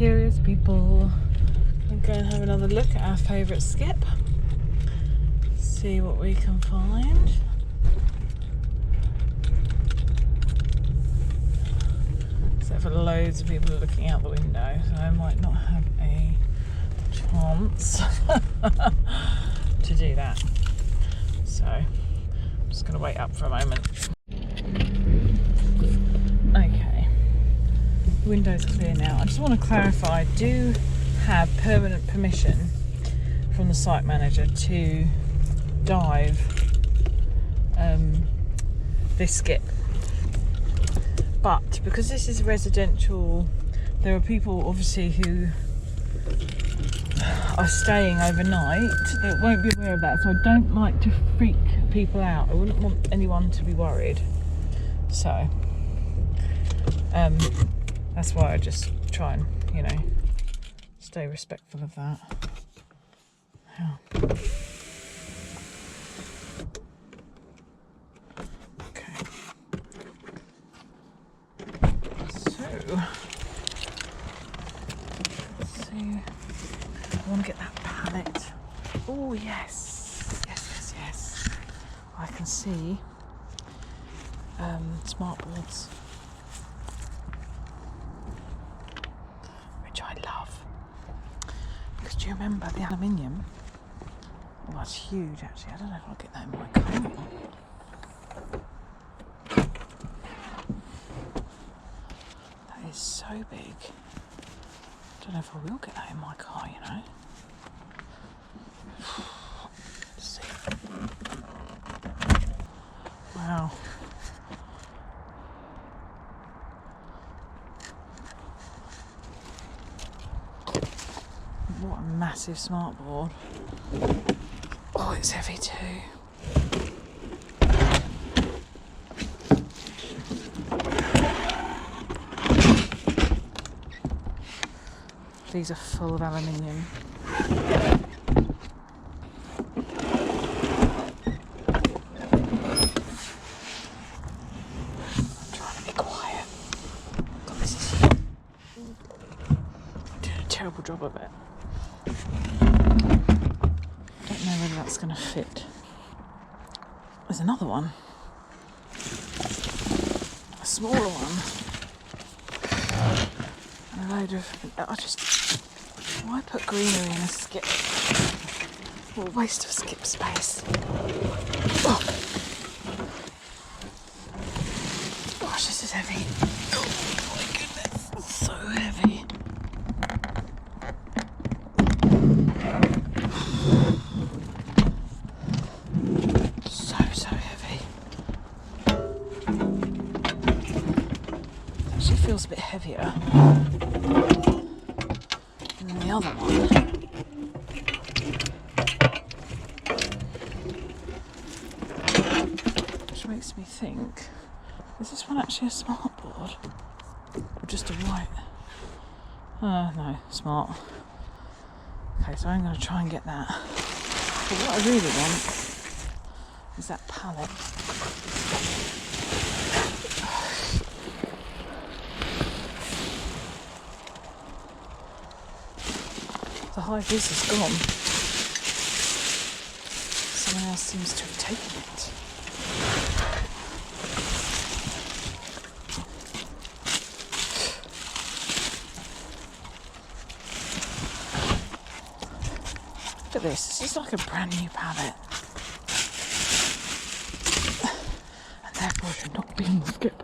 curious people. We'll go and have another look at our favourite skip. See what we can find. Except for loads of people looking out the window, so I might not have a chance to do that. So I'm just going to wait up for a moment. Okay, the window's clear now. I just want to clarify, I do have permanent permission from the site manager to dive this skip, but because this is residential, there are people obviously who are staying overnight that won't be aware of that, so I don't like to freak people out. I wouldn't want anyone to be worried, so that's why I just try and, you know, stay respectful of that. Yeah. Okay. So, let's see. I want to get that palette. Oh yes, yes, yes, yes. I can see smart boards, which I love. Because do you remember the aluminium? Oh, that's huge actually. I don't know if I'll get that in my car. That is so big. I don't know if I will get that in my car, you know. Let's see. Wow. What a massive smart board. Oh, it's heavy too. These are full of aluminium. I'm trying to be quiet. God, this is doing a terrible job of it. Don't know whether that's going to fit. There's another one. A smaller one. And a load of... Why put greenery in a skip? What a waste of skip space. Oh. Gosh, this is heavy. Oh my goodness, it's so heavy. So heavy. It actually feels a bit heavier than the other one. Which makes me think, is this one actually a smart board? Or just a white? No, smart. Okay, so I'm going to try and get that. But what I really want is that palette. The high vis is gone. Someone else seems to have taken it. Look at this. This is like a brand new palette. And therefore it should not be in the skip.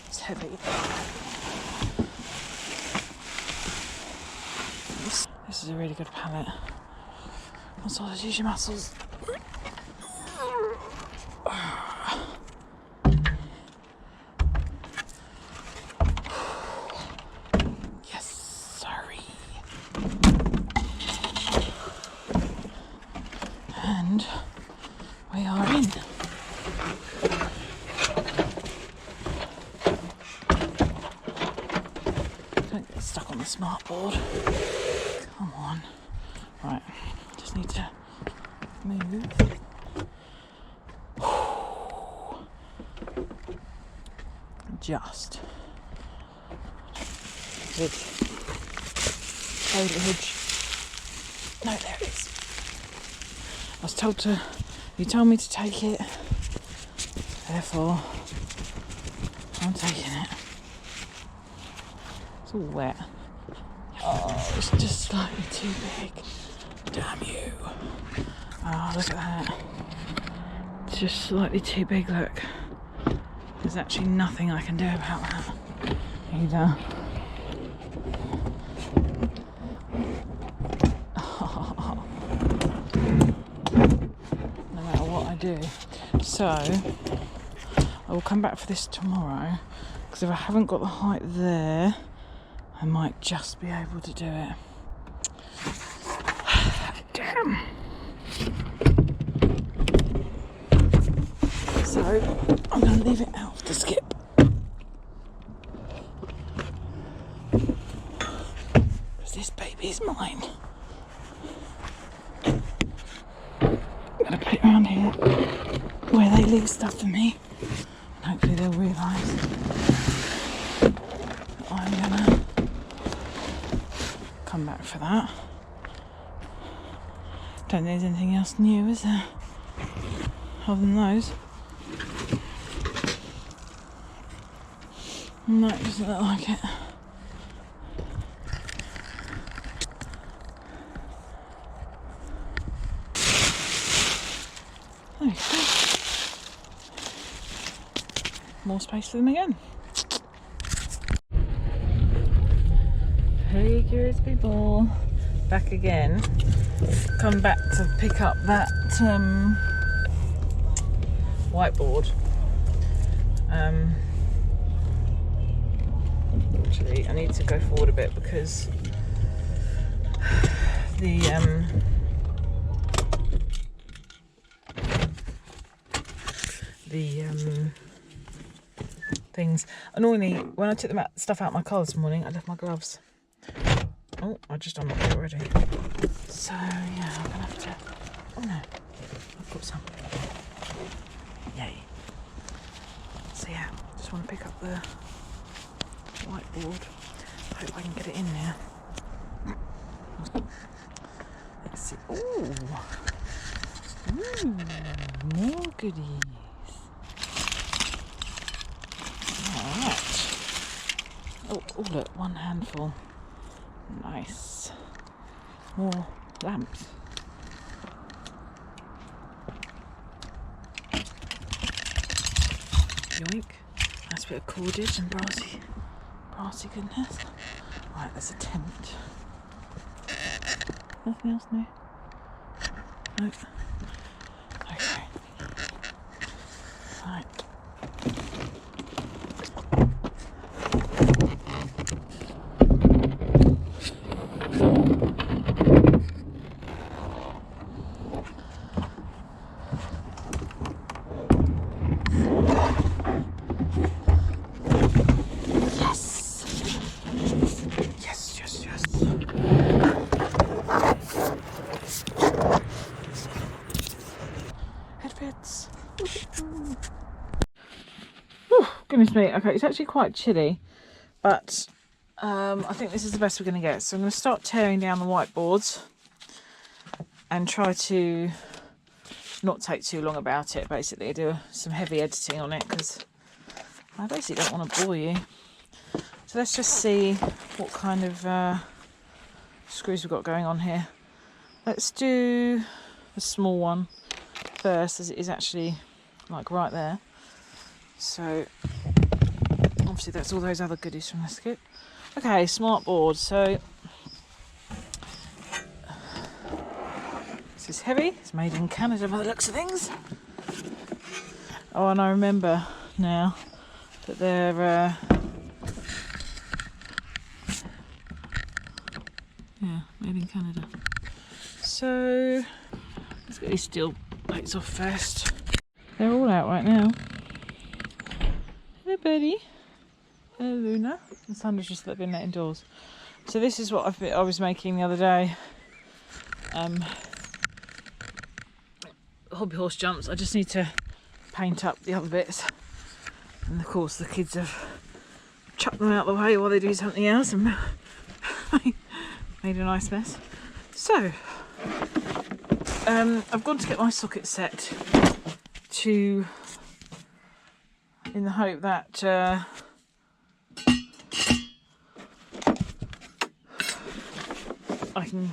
It's heavy. This is a really good palette. Consolidate, use your muscles. Yes, sorry. And we are in. Don't get stuck on the smart board. Come on. Right, just need to move. just. Hedge. Oh, the hedge. No, there it is. I was told to, you told me to take it, therefore I'm taking it. It's all wet. Oh, it's just slightly too big. Damn you. Oh, look at that. It's just slightly too big, look. There's actually nothing I can do about that either. No matter what I do. So, I will come back for this tomorrow, because if I haven't got the height there, I might just be able to do it. Damn. So, I'm going to leave it out to skip. Because this baby's mine. I'm going to put it around here where they leave stuff for me. And hopefully they'll realise that I'm going to come back for that. Don't think there's anything else new, is there? Other than those. No, it doesn't look like it. There we go. More space for them again. Hey, curious people. Back again. Come back to pick up that whiteboard. Actually, I need to go forward a bit because the things. Annoyingly, when I took the stuff out of my car this morning, I left my gloves. Oh, I just unlocked it already. So yeah, I'm gonna have to. Oh no, I've got some. Yay! So yeah, just want to pick up the whiteboard. I hope I can get it in there. Let's see. Ooh, more goodies. Alright. Oh, look, one handful. Nice. More lamps. Yoink. Nice bit of cordage and brassy goodness. Right, there's a tent. Nothing else new? Nope. Okay. Right. Goodness me, okay, it's actually quite chilly, but I think this is the best we're going to get. So I'm going to start tearing down the whiteboards and try to not take too long about it, basically. Do some heavy editing on it because I basically don't want to bore you. So let's just see what kind of screws we've got going on here. Let's do the small one first, as it is actually like right there. So obviously that's all those other goodies from the skip. Okay, smart board. So this is heavy. It's made in Canada by the looks of things. Oh, and I remember now that they're yeah, made in Canada. So let's get these steel plates off first. They're all out right now. Hello, Birdie. Hello, Luna. The sun has just been let indoors. So this is what I was making the other day. Hobby horse jumps. I just need to paint up the other bits. And of course the kids have chuck them out of the way while they do something else and made a nice mess. So, I've gone to get my socket set to, in the hope that I can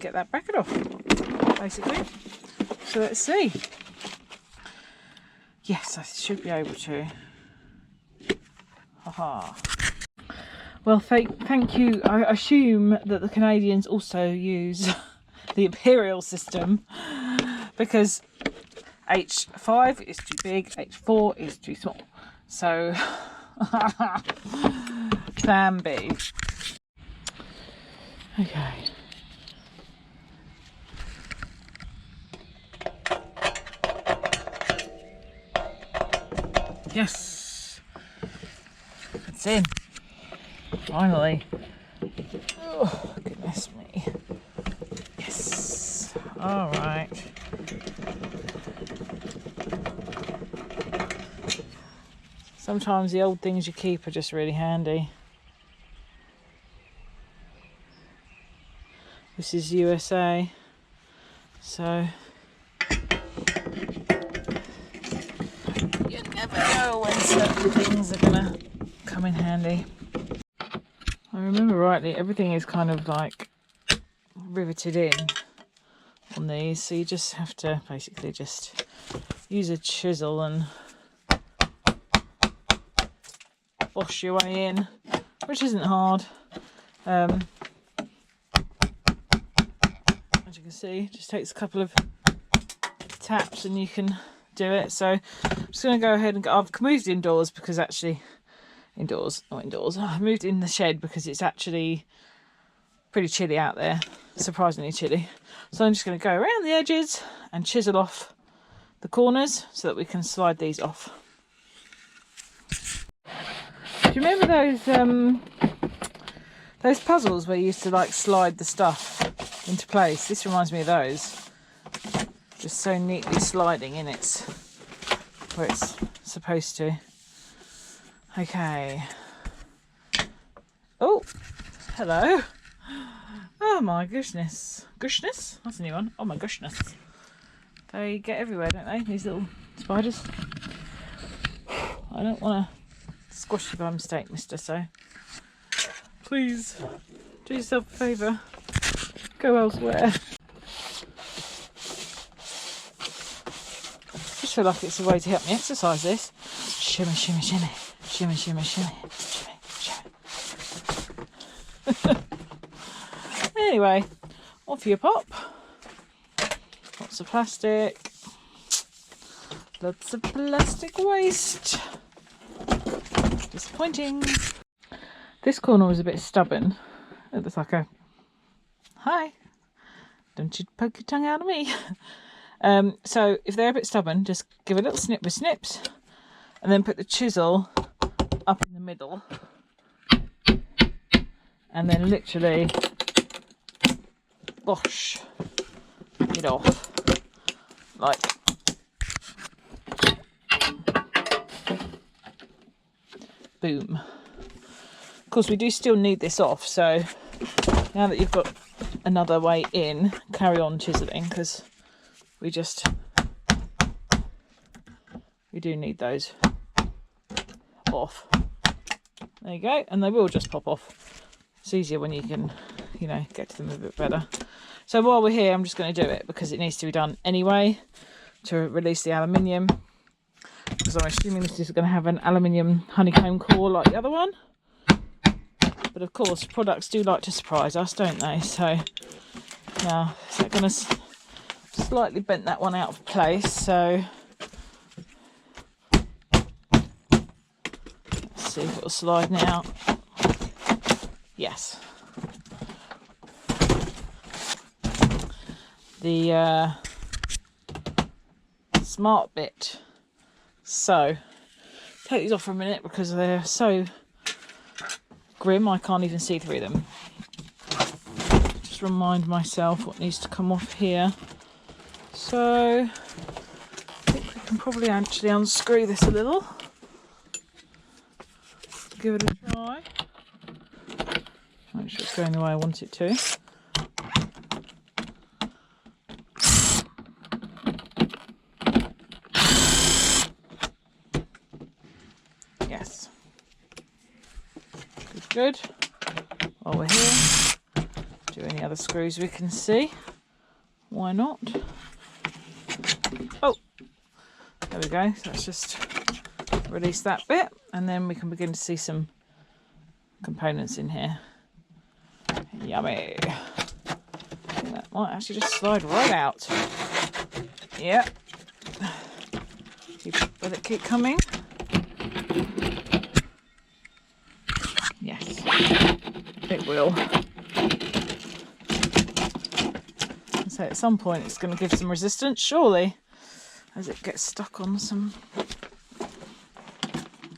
get that bracket off, basically. So let's see. Yes, I should be able to. Haha. Well, thank you. I assume that the Canadians also use the Imperial system, because H5 is too big, H4 is too small. So, plan B. Okay. Yes, it's in. Finally. Oh, goodness me. Yes. All right. Sometimes the old things you keep are just really handy. This is USA, so you never know when certain things are gonna come in handy. I remember rightly, everything is kind of like riveted in on these, so you just have to basically just use a chisel and bosh your way in, which isn't hard. As you can see, it just takes a couple of taps and you can do it. So I'm just going to go ahead and go. I've moved indoors because actually, not indoors, I moved in the shed because it's actually pretty chilly out there, surprisingly chilly. So I'm just going to go around the edges and chisel off the corners so that we can slide these off. Do you remember those puzzles where you used to like slide the stuff into place? This reminds me of those. Just so neatly sliding in its where it's supposed to. Okay. Oh, hello. Oh my goodness. Goodness? That's a new one. Oh my goodness. They get everywhere, don't they? These little spiders. I don't want to squash you by mistake, mister, so please do yourself a favour. Go elsewhere. Just feel like it's a way to help me exercise this. Shimmy, shimmy, shimmy. Shimmy, shimmy, shimmy. Shimmy, shimmy. Anyway, off you pop. Lots of plastic. Lots of plastic waste. Disappointing. This corner was a bit stubborn. It was like a, hi, don't you poke your tongue out of me. So if they're a bit stubborn, just give a little snip with snips and then put the chisel up in the middle and then literally bosh it off like boom. Of course we do still need this off, so now that you've got another way in, carry on chiseling, because we do need those off. There you go, and they will just pop off. It's easier when you can, you know, get to them a bit better. So while we're here, I'm just going to do it because it needs to be done anyway to release the aluminium, because I'm assuming this is going to have an aluminium honeycomb core like the other one. But of course, products do like to surprise us, don't they? So now, is that going to slightly bent that one out of place? So let's see if it'll slide now. Yes. The smart bit. So take these off for a minute because they're so grim I can't even see through them. Just remind myself what needs to come off here. So I think we can probably actually unscrew this a little. give it a try. Make sure it's going the way I want it to. Yes. Good. While we're here, do any other screws we can see. Why not? Oh, there we go. So let's just release that bit, and then we can begin to see some components in here. Yummy. That might actually just slide right out. Yep. Will it keep coming? Yes, it will. So at some point it's going to give some resistance, surely, as it gets stuck on some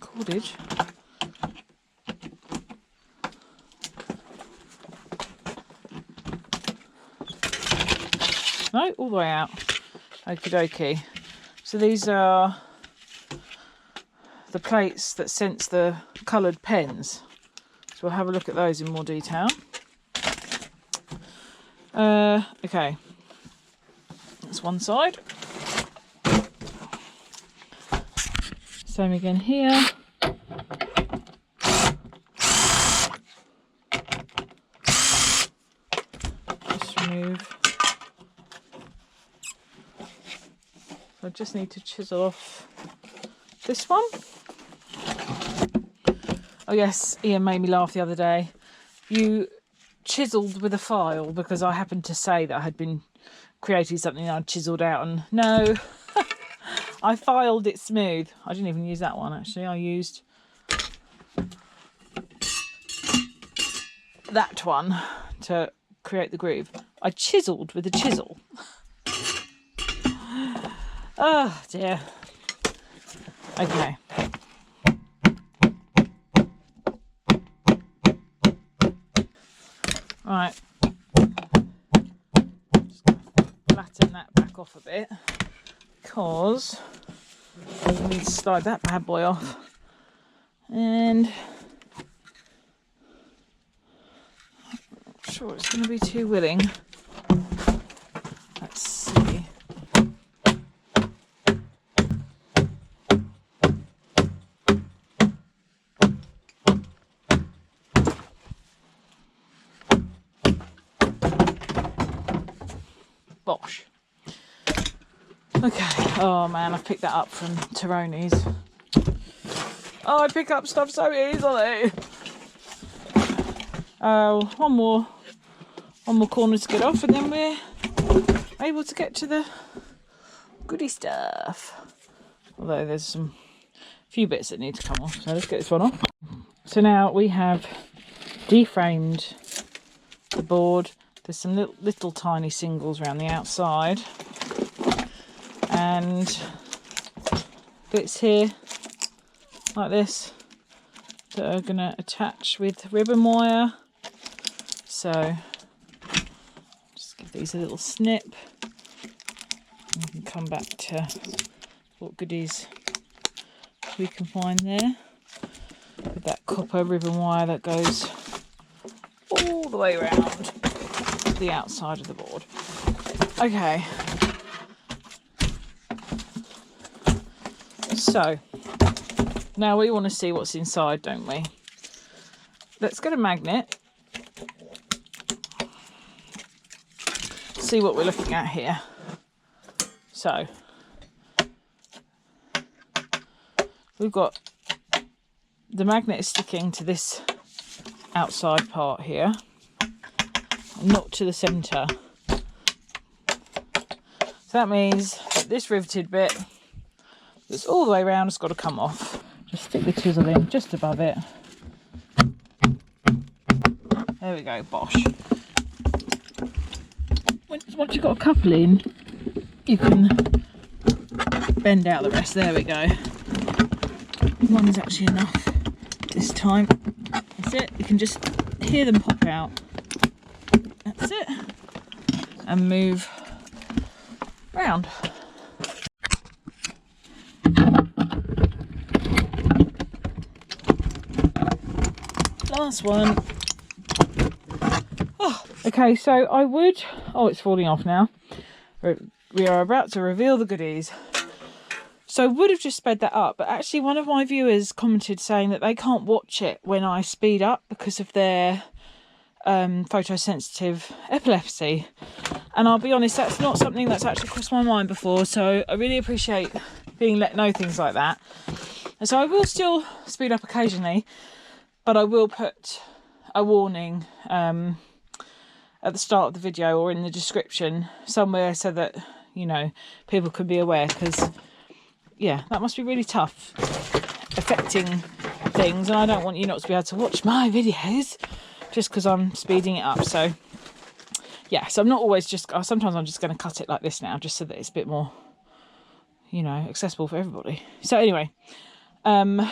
cordage. No, all the way out. Okie dokie. So these are the plates that sense the coloured pens. So we'll have a look at those in more detail. Okay. That's one side. Same again here. Just remove. I just need to chisel off this one. Oh yes, Ian made me laugh the other day. You chiselled with a file because I happened to say that I had been creating something I'd chiselled out, and no, I filed it smooth. I didn't even use that one actually. I used that one to create the groove. I chiselled with a chisel. Oh dear. Okay. Right. Just flatten that back off a bit because we need to slide that bad boy off. And I'm not sure it's going to be too willing. Let's see. Bosh. Okay. Oh man, I've picked that up from Taroni's. Oh, I pick up stuff so easily. One more corner to get off, and then we're able to get to the goody stuff. Although there's some few bits that need to come off, so let's get this one off. So now we have deframed the board. There's some little tiny singles around the outside, and bits here like this that are going to attach with ribbon wire. So just give these a little snip, and we can come back to what goodies we can find there with that copper ribbon wire that goes all the way around the outside of the board. Okay, so now we want to see what's inside, don't we? Let's get a magnet, see what we're looking at here. So we've got the magnet is sticking to this outside part here, not to the centre. So that means that this riveted bit that's all the way around has got to come off. Just stick the chisel in just above it. There we go, bosh. Once you've got a couple in, you can bend out the rest. There we go. One is actually enough this time. That's it. You can just hear them pop out. That's it. And move round. last one. Oh, okay, so I would... Oh, it's falling off now. We are about to reveal the goodies. So I would have just sped that up, but actually one of my viewers commented saying that they can't watch it when I speed up because of their photosensitive epilepsy. And I'll be honest, that's not something that's actually crossed my mind before, so I really appreciate being let know things like that. And so I will still speed up occasionally, but I will put a warning at the start of the video or in the description somewhere so that, you know, people can be aware, because yeah, that must be really tough affecting things, and I don't want you not to be able to watch my videos just because I'm speeding it up. So yeah, so I'm not always just, sometimes I'm just going to cut it like this now just so that it's a bit more, you know, accessible for everybody. So anyway, here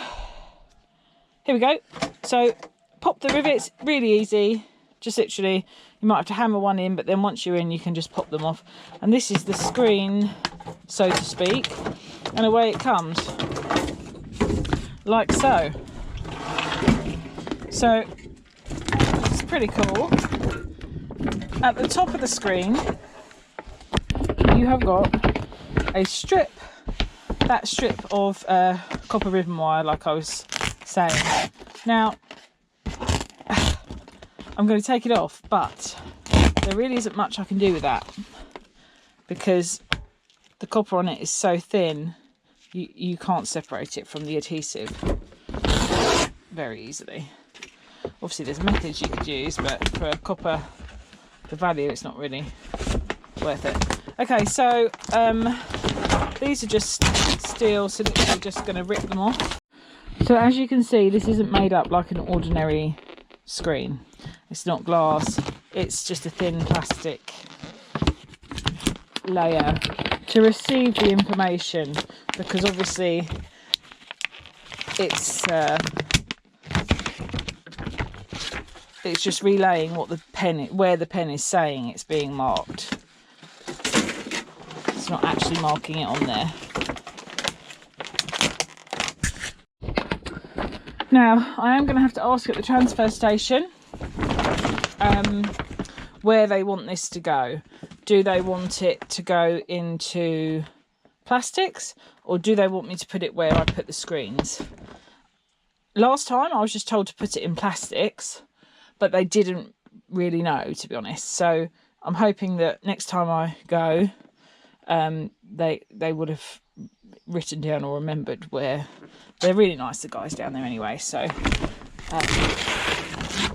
we go. So pop the rivets, really easy, just literally, you might have to hammer one in, but then once you're in you can just pop them off. And this is the screen, so to speak, and away it comes, like so. So it's pretty cool. At the top of the screen you have got a strip, that strip of copper ribbon wire, like I was saying. Now I'm going to take it off, but there really isn't much I can do with that because the copper on it is so thin you can't separate it from the adhesive very easily. Obviously there's methods you could use, but for a copper, the value, it's not really worth it. Okay, so these are just steel, so literally just going to rip them off. So as you can see, this isn't made up like an ordinary screen. It's not glass, it's just a thin plastic layer to receive the information, because obviously it's just relaying what the pen, where the pen is saying it's being marked. It's not actually marking it on there. Now I am going to have to ask at the transfer station where they want this to go. Do they want it to go into plastics, or do they want me to put it where I put the screens? Last time I was just told to put it in plastics, but they didn't really know, to be honest. So I'm hoping that next time I go, they would have written down or remembered where. They're really nice, the guys down there anyway, so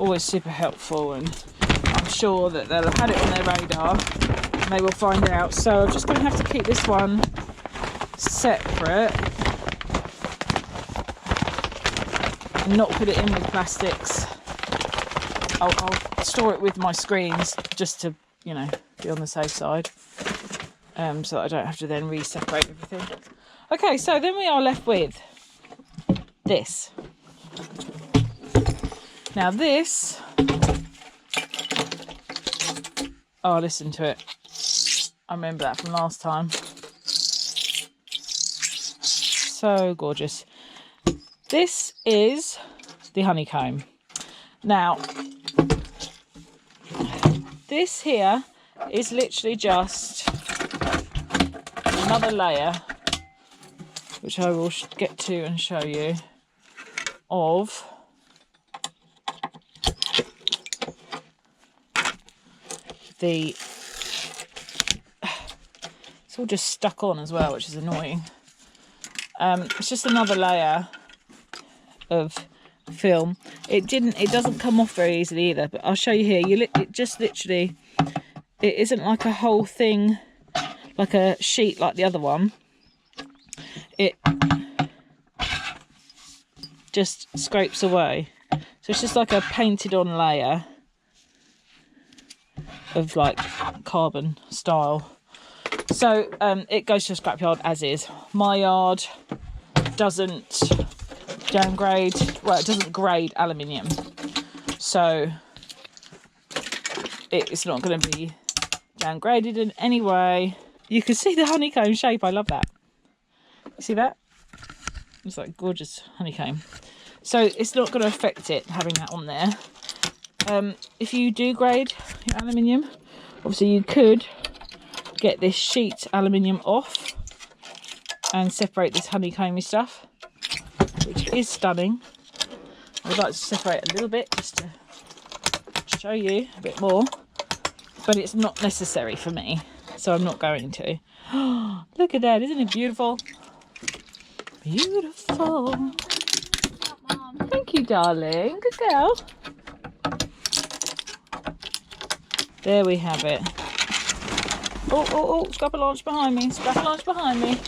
always super helpful, and I'm sure that they'll have had it on their radar and they will find out. So I'm just going to have to keep this one separate and not put it in with plastics. I'll store it with my screens just to, you know, be on the safe side, so that I don't have to then re-separate everything. Okay, so then we are left with this. Now this, oh, listen to it. I remember that from last time. So gorgeous. This is the honeycomb. Now, this here is literally just another layer, which I will get to and show you, of the, it's all just stuck on as well, which is annoying. It's just another layer of film. It doesn't come off very easily either, but I'll show you here. It just literally, it isn't like a whole thing, like a sheet like the other one. It just scrapes away, so it's just like a painted on layer of like carbon style. So it goes to a scrapyard as is. My yard doesn't downgrade, well, it doesn't grade aluminium, so it's not going to be downgraded in any way. You can see the honeycomb shape. I love that. You see that? It's like gorgeous honeycomb. So it's not going to affect it having that on there. If you do grade your aluminium, obviously you could get this sheet aluminium off and separate this honeycomby stuff, which is stunning. I would like to separate a little bit just to show you a bit more, but it's not necessary for me, so I'm not going to. Look at that, isn't it beautiful? Beautiful. Thank you, darling. Good girl. There we have it. Oh, Scrapchat behind me. Scrapchat behind me.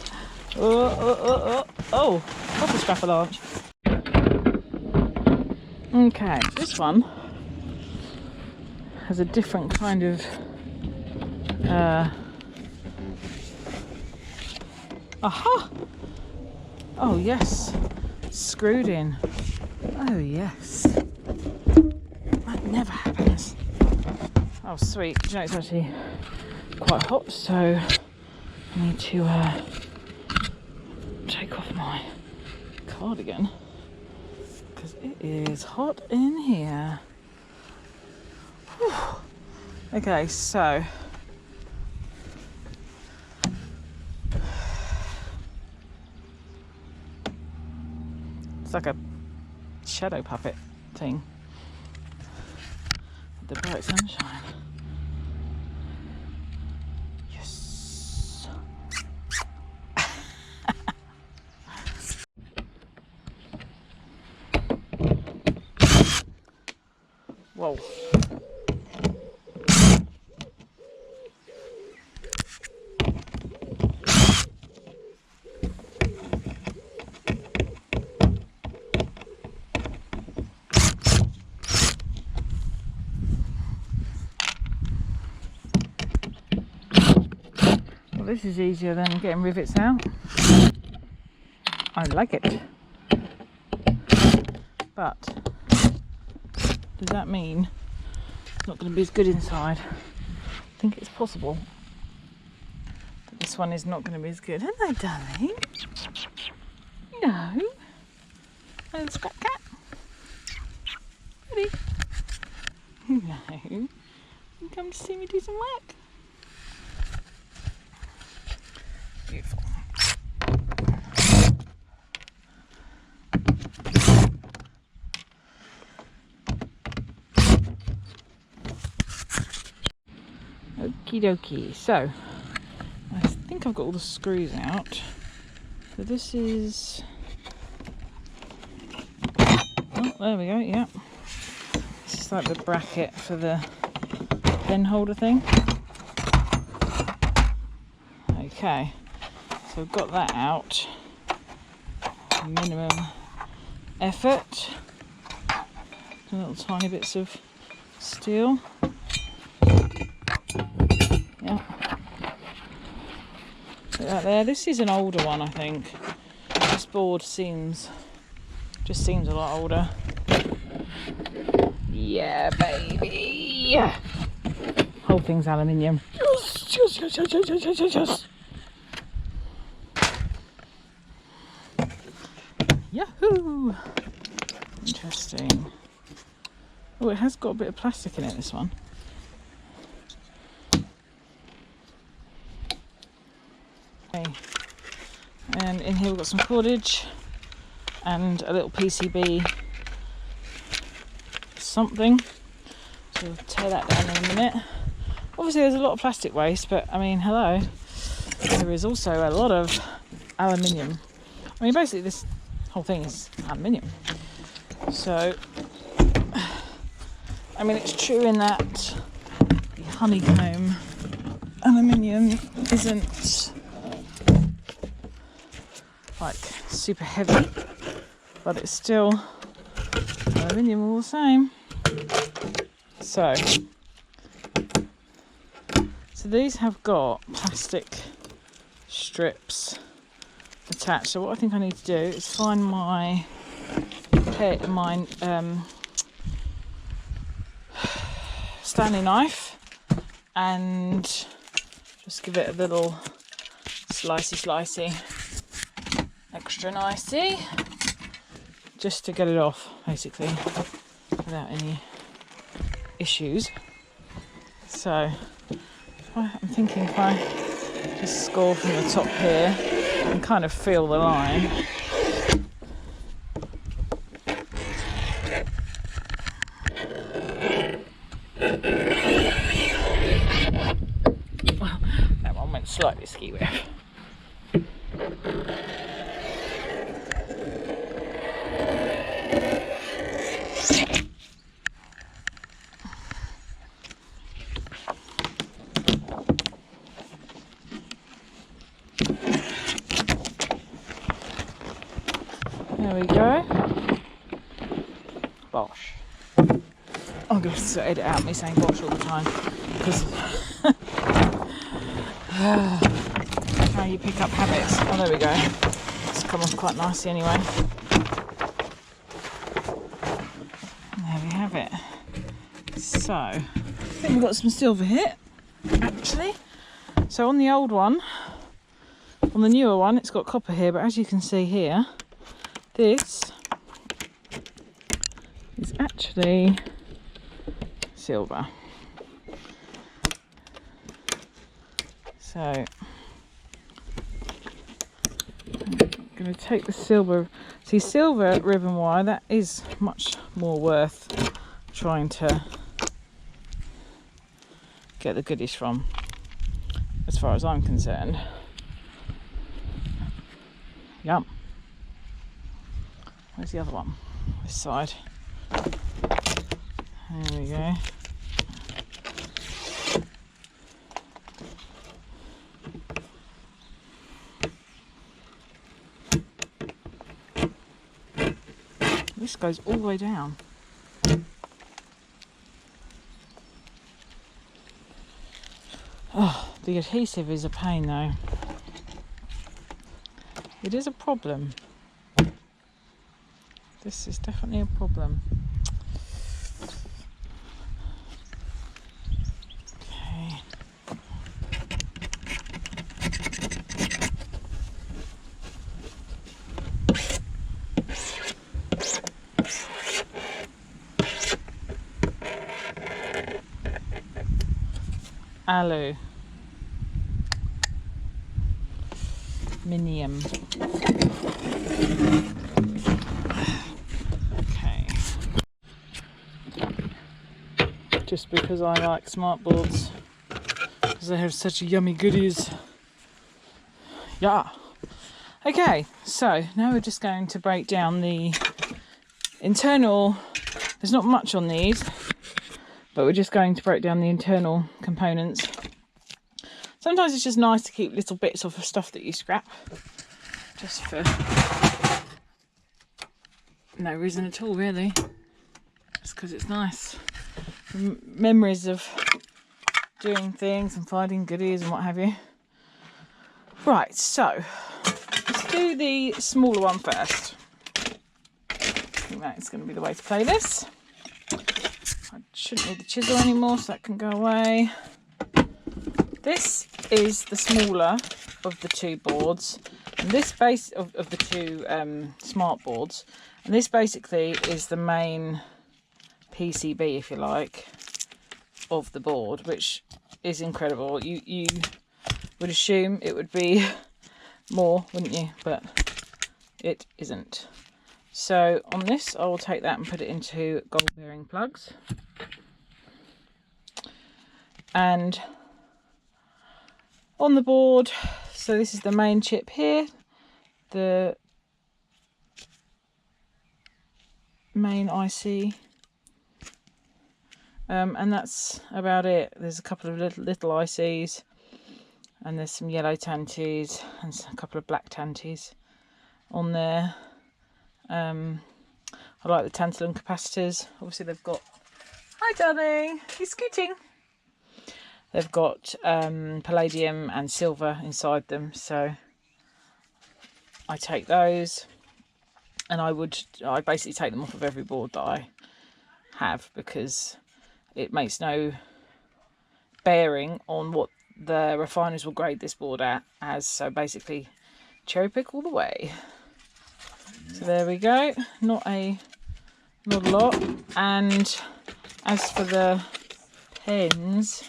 Oh, what's a Scrapchat? Okay, this one has a different kind of aha! Oh yes, screwed in. Oh yes, that never happens. Oh sweet, you know it's actually quite hot, so I need to take off my cardigan because it is hot in here. Whew. Okay, so it's like a shadow puppet thing. The bright sunshine. Yes. Whoa. This is easier than getting rivets out. I like it. But does that mean it's not going to be as good inside? I think it's possible that this one is not going to be as good. Hello, darling. No. Hello, Scrapchat. Ready? No. You come to see me do some work. Beautiful. Okie dokie. So I think I've got all the screws out. So this is, oh, there we go. Yeah, this is like the bracket for the pen holder thing. Okay. So I've got that out. Minimum effort. Little tiny bits of steel. Yeah. Put that there. This is an older one, I think. This board just seems a lot older. Yeah, baby. Whole thing's aluminium. Yes. Yahoo! Interesting. Oh, it has got a bit of plastic in it, this one. Okay. And in here we've got some cordage and a little PCB something. So we'll tear that down in a minute. Obviously there's a lot of plastic waste, but I mean, hello. There is also a lot of aluminium. I mean, basically this whole thing is aluminium. So, I mean, it's true in that the honeycomb aluminium isn't like super heavy, but it's still aluminium all the same. So these have got plastic strips attached. So what I think I need to do is find my Stanley knife and just give it a little slicey, extra nicey. just to get it off basically without any issues. So I'm thinking if I just score from the top here and kind of feel the line. Well, that one went slightly skew-with. There we go. Bosh. I'm going to edit out me saying bosh all the time because how you pick up habits. Oh, there we go. It's come off quite nicely anyway. And there we have it. So, I think we've got some silver here, actually. So on the old one, on the newer one, it's got copper here, but as you can see here, this is actually silver. So I'm going to take the silver. See, silver ribbon wire, that is much more worth trying to get the goodies from, as far as I'm concerned. Yum. Where's the other one? This side. There we go. This goes all the way down. Oh, the adhesive is a pain though. It is a problem. This is definitely a problem. Okay. Aluminium. Just because I like smart boards, because they have such yummy goodies. Yeah. Okay, so now we're just going to break down the internal. There's not much on these, but we're just going to break down the internal components. Sometimes it's just nice to keep little bits of stuff that you scrap, just for no reason at all, really. Just because it's nice. Memories of doing things and finding goodies and what have you. Right, so let's do the smaller one first. I think that's going to be the way to play this. I shouldn't need the chisel anymore, so that can go away. This is the smaller of the two boards, and this base of the two smart boards, and this basically is the main PCB, if you like, of the board, which is incredible. You would assume it would be more, wouldn't you? But it isn't. So on this, I will take that and put it into gold bearing plugs. And on the board, so this is the main chip here, the main IC. And that's about it. There's a couple of little ICs, and there's some yellow tanties and a couple of black tanties on there. I like the tantalum capacitors. Obviously they've got, hi darling, he's scooting. They've got palladium and silver inside them, so I take those, and I basically take them off of every board that I have, because it makes no bearing on what the refiners will grade this board at as. So basically cherry pick all the way. So there we go, not a lot. And as for the pens,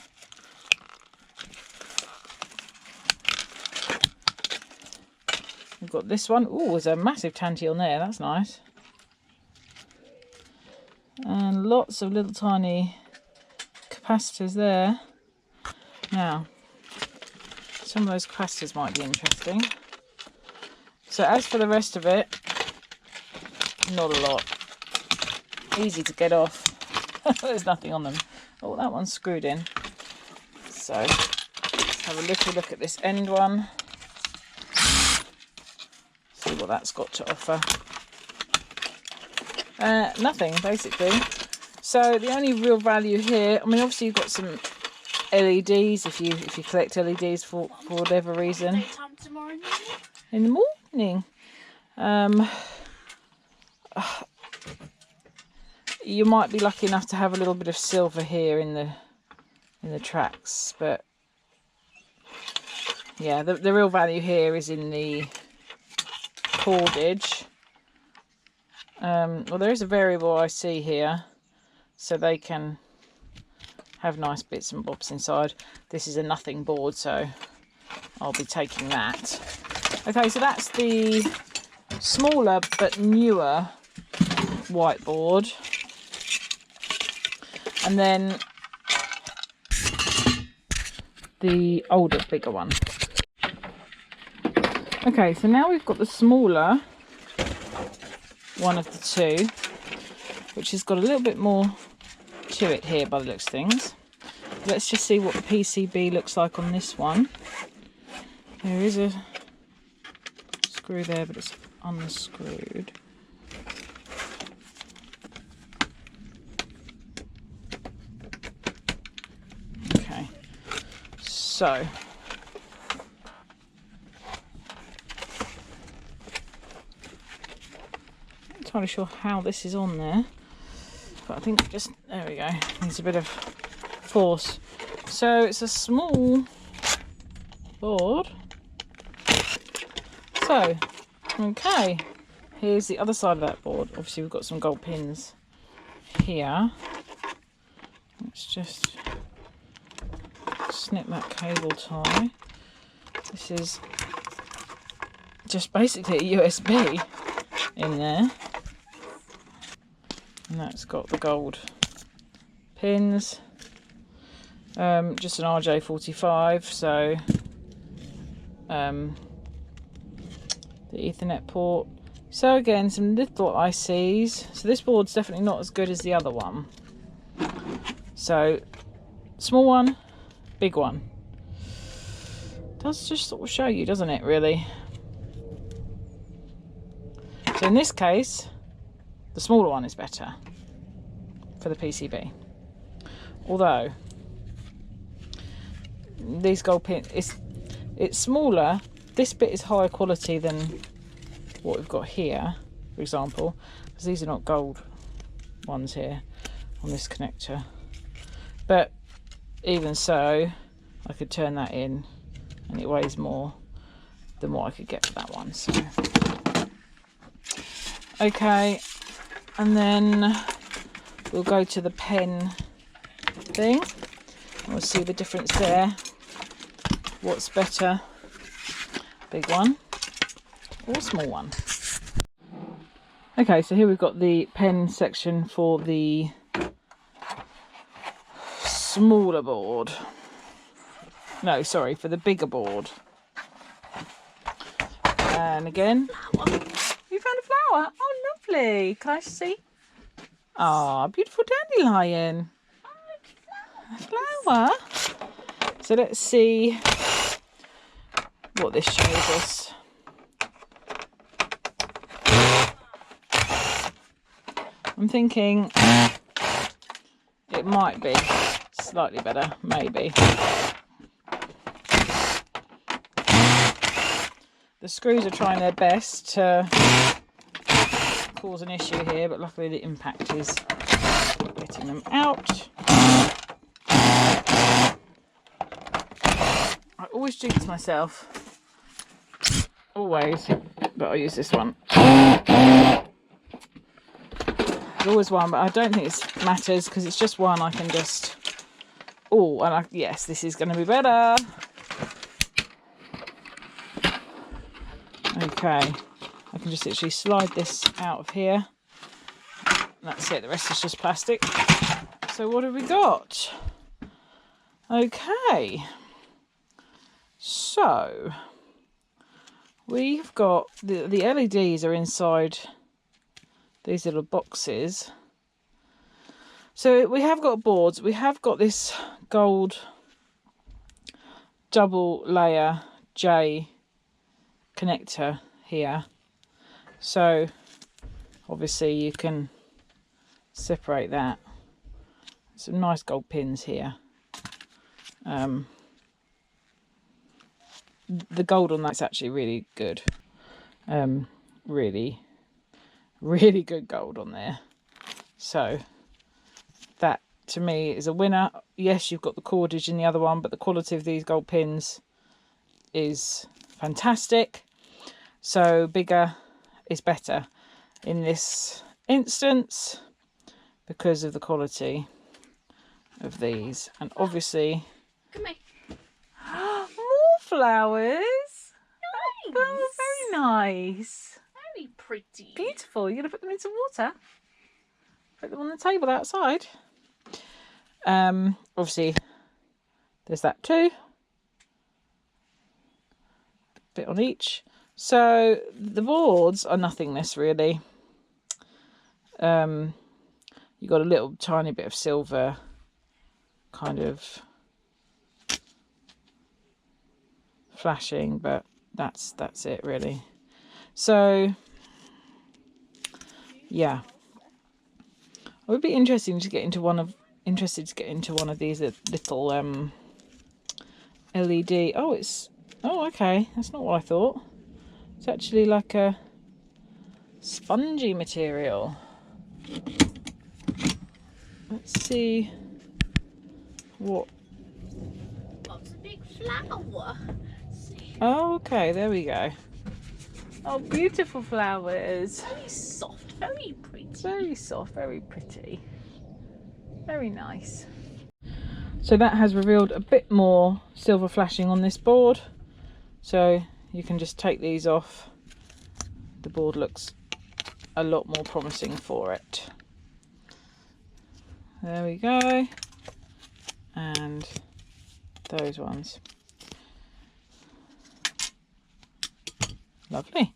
we've got this one. Oh, there's a massive tanty on there, that's nice. And lots of little tiny capacitors there. Now, some of those capacitors might be interesting. So as for the rest of it, not a lot. Easy to get off. There's nothing on them. Oh, that one's screwed in. So let's have a little look at this end one. See what that's got to offer. Nothing, basically. So the only real value here, I mean, obviously you've got some LEDs if you collect LEDs for whatever reason. In the morning. You might be lucky enough to have a little bit of silver here in the tracks, but yeah, the real value here is in the cordage. Well, there is a variable IC here, so they can have nice bits and bobs inside. This is a nothing board, so I'll be taking that. Okay, so that's the smaller but newer whiteboard. And then the older, bigger one. Okay, so now we've got the smaller one of the two, which has got a little bit more to it here by the looks of things. Let's just see what the PCB looks like on this one. There is a screw there, but it's unscrewed. Okay, so not entirely sure how this is on there, but I think just, there we go, needs a bit of force. So it's a small board. So, okay, here's the other side of that board. Obviously we've got some gold pins here. Let's just snip that cable tie. This is just basically a USB in there. And that's got the gold pins. Just an RJ45, so the Ethernet port. So again, some little ICs. So this board's definitely not as good as the other one. So small one, big one. Does just sort of show you, doesn't it, really? So in this case, the smaller one is better for the PCB. Although these gold pins, it's smaller. This bit is higher quality than what we've got here, for example, because these are not gold ones here on this connector. But even so, I could turn that in and it weighs more than what I could get for that one. So okay, and then we'll go to the pen thing. We'll see the difference there. What's better, big one or small one? Okay, so here we've got the pen section for the smaller board. No, sorry, for the bigger board. And again, you found a flower. Oh, lovely. Can I see? Ah, beautiful dandelion. A flower. So let's see what this shows us. I'm thinking it might be slightly better, maybe. The screws are trying their best to cause an issue here, but luckily the impact is getting them out. I always jinx myself, always, but I'll use this one. There's always one, but I don't think it matters because it's just one. I can just... Oh, and yes, this is going to be better. Okay, I can just literally slide this out of here. That's it, the rest is just plastic. So what have we got? Okay, so we've got the LEDs are inside these little boxes. So we have got boards, we have got this gold double layer J connector here. So obviously you can separate that. Some nice gold pins here. The gold on that's actually really good. Really good gold on there. So that to me is a winner. Yes, you've got the cordage in the other one, but the quality of these gold pins is fantastic. So bigger is better in this instance because of the quality of these. And obviously Come here. more flowers. Nice. Oh, very nice. Very pretty. Beautiful. You're gonna put them in some water. Put them on the table outside. Obviously there's that too. Bit on each. So the boards are nothingness really. You got a little tiny bit of silver kind of flashing, but that's it really. So yeah, I would be interested to get into one of these little LED. Oh okay, that's not what I thought. It's actually like a spongy material. Let's see what. That's a big flower. See. Oh, okay, there we go. Oh, beautiful flowers. Very soft, very pretty. Very soft, very pretty. Very nice. So that has revealed a bit more silver flashing on this board. So you can just take these off. The board looks a lot more promising for it. There we go. And those ones. Lovely.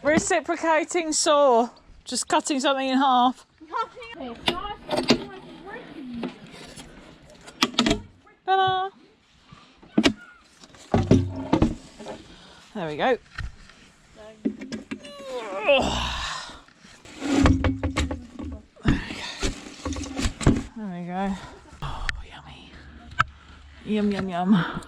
Reciprocating saw. Just cutting something in half. Ta-da! There we go. There we go. Oh, yummy. Yum, yum, yum.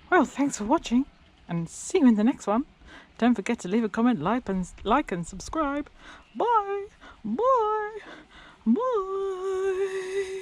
Well, thanks for watching and see you in the next one. Don't forget to leave a comment, like and subscribe. Bye. Bye. Bye.